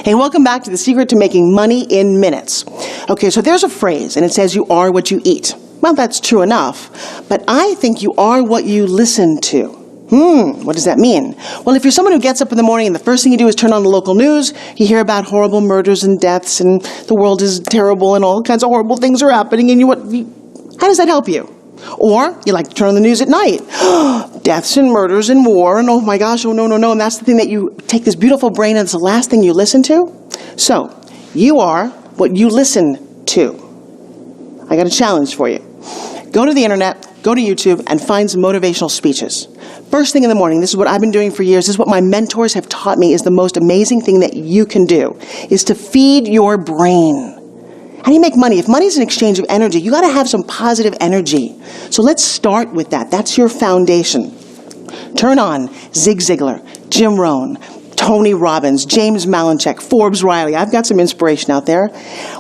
Hey, welcome back to The Secret to Making Money in Minutes. Okay, so there's a phrase, and it says you are what you eat. Well, that's true enough, but I think you are what you listen to. What does that mean? Well, if you're someone who gets up in the morning and the first thing you do is turn on the local news, you hear about horrible murders and deaths and the world is terrible and all kinds of horrible things are happening, and how does that help you? Or you like to turn on the news at night. Deaths and murders and war, and oh my gosh, oh no, and that's the thing that you take this beautiful brain and it's the last thing you listen to? So, you are what you listen to. I got a challenge for you. Go to the internet, go to YouTube, and find some motivational speeches. First thing in the morning, this is what I've been doing for years, this is what my mentors have taught me is the most amazing thing that you can do, is to feed your brain. How do you make money? If money's an exchange of energy, you got to have some positive energy. So let's start with that. That's your foundation. Turn on Zig Ziglar, Jim Rohn, Tony Robbins, James Malinchak, Forbes Riley. I've got some inspiration out there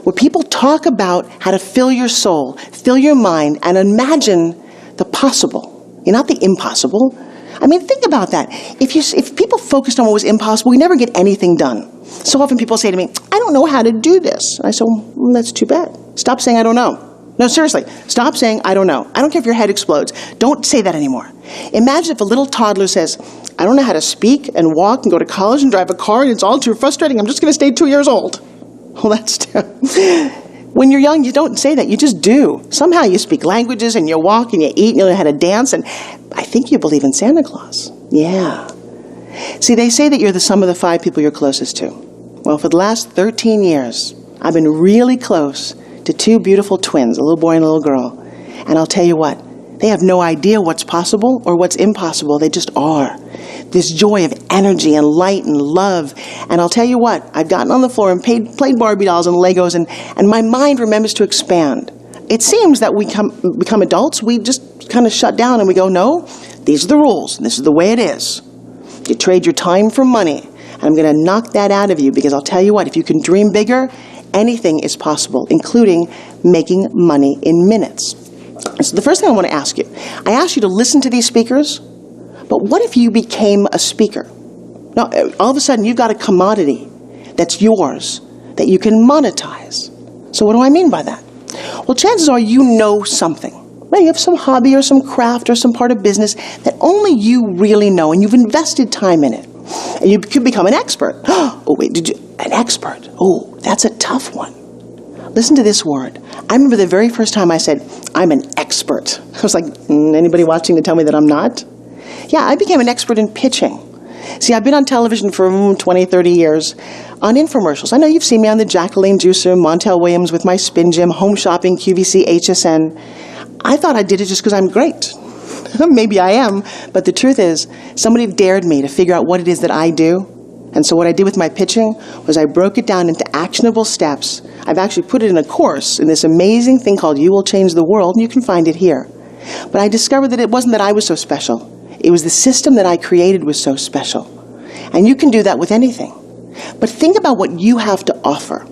where people talk about how to fill your soul, fill your mind, and imagine the possible. Not the impossible. I mean, think about that. If people focused on what was impossible, we never get anything done. So often people say to me, I don't know how to do this. I say, well, that's too bad. Stop saying I don't know. No, seriously, stop saying I don't know. I don't care if your head explodes. Don't say that anymore. Imagine if a little toddler says, I don't know how to speak and walk and go to college and drive a car, and it's all too frustrating. I'm just going to stay 2 years old. Well, that's when you're young, you don't say that. You just do. Somehow you speak languages and you walk and you eat and you know how to dance, and I think you believe in Santa Claus. Yeah. See, they say that you're the sum of the 5 people you're closest to. Well, for the last 13 years, I've been really close to 2 beautiful twins, a little boy and a little girl. And I'll tell you what, they have no idea what's possible or what's impossible. They just are. This joy of energy and light and love. And I'll tell you what, I've gotten on the floor and played Barbie dolls and Legos, and my mind remembers to expand. It seems that we become adults, we just kind of shut down and we go, no, these are the rules. This is the way it is. You trade your time for money. And I'm going to knock that out of you because I'll tell you what, if you can dream bigger, anything is possible, including making money in minutes. So the first thing I want to ask you, I asked you to listen to these speakers, but what if you became a speaker? Now, all of a sudden you've got a commodity that's yours, that you can monetize. So what do I mean by that? Well, chances are you know something. You have some hobby or some craft or some part of business that only you really know, and you've invested time in it. And you could become an expert. Oh, wait, an expert? Oh, that's a tough one. Listen to this word. I remember the very first time I said, I'm an expert. I was like, anybody watching to tell me that I'm not? Yeah, I became an expert in pitching. See, I've been on television for 20, 30 years on infomercials. I know you've seen me on the Jacqueline Juicer, Montel Williams with my Spin Gym, Home Shopping, QVC, HSN. I thought I did it just because I'm great. Maybe I am, but the truth is, somebody dared me to figure out what it is that I do. And so what I did with my pitching was I broke it down into actionable steps. I've actually put it in a course in this amazing thing called You Will Change the World, and you can find it here. But I discovered that it wasn't that I was so special. It was the system that I created was so special. And you can do that with anything. But think about what you have to offer.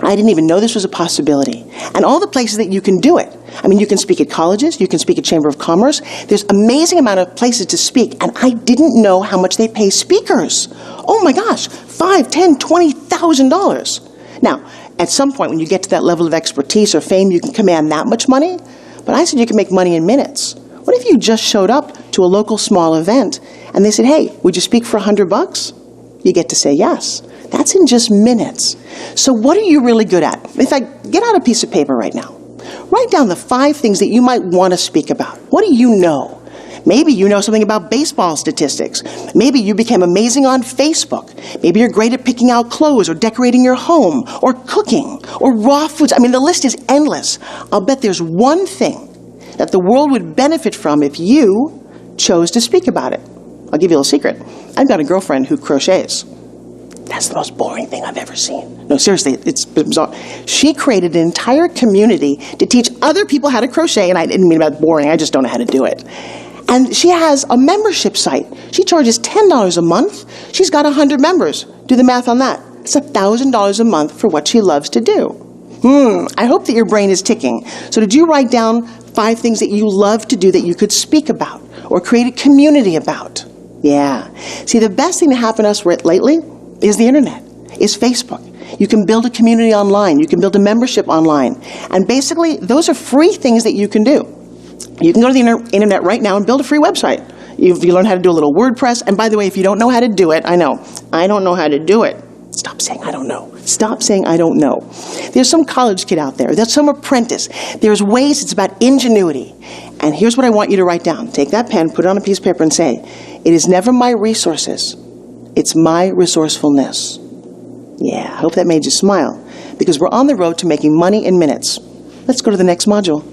I didn't even know this was a possibility. And all the places that you can do it. I mean, you can speak at colleges, you can speak at Chamber of Commerce. There's an amazing amount of places to speak, and I didn't know how much they pay speakers. Oh my gosh, $5,000, $10,000, $20,000. Now, at some point when you get to that level of expertise or fame, you can command that much money. But I said you can make money in minutes. What if you just showed up to a local small event and they said, hey, would you speak for $100? You get to say yes. That's in just minutes. So what are you really good at? In fact, get out a piece of paper right now. Write down the 5 things that you might want to speak about. What do you know? Maybe you know something about baseball statistics. Maybe you became amazing on Facebook. Maybe you're great at picking out clothes or decorating your home or cooking or raw foods. I mean, the list is endless. I'll bet there's one thing that the world would benefit from if you chose to speak about it. I'll give you a little secret. I've got a girlfriend who crochets. That's the most boring thing I've ever seen. No, seriously, it's bizarre. She created an entire community to teach other people how to crochet, and I didn't mean about boring, I just don't know how to do it. And she has a membership site. She charges $10 a month. She's got 100 members. Do the math on that. It's $1,000 a month for what she loves to do. I hope that your brain is ticking. So did you write down 5 things that you love to do that you could speak about or create a community about? Yeah. See, the best thing that happened to us lately is the internet. is Facebook. You can build a community online. You can build a membership online. And basically, those are free things that you can do. You can go to the internet right now and build a free website. You learn how to do a little WordPress. And by the way, if you don't know how to do it, I know, I don't know how to do it. Stop saying I don't know. Stop saying I don't know. There's some college kid out there. There's some apprentice. There's ways. It's about ingenuity. And here's what I want you to write down. Take that pen, put it on a piece of paper, and say, it is never my resources. It's my resourcefulness. Yeah, I hope that made you smile, because we're on the road to making money in minutes. Let's go to the next module.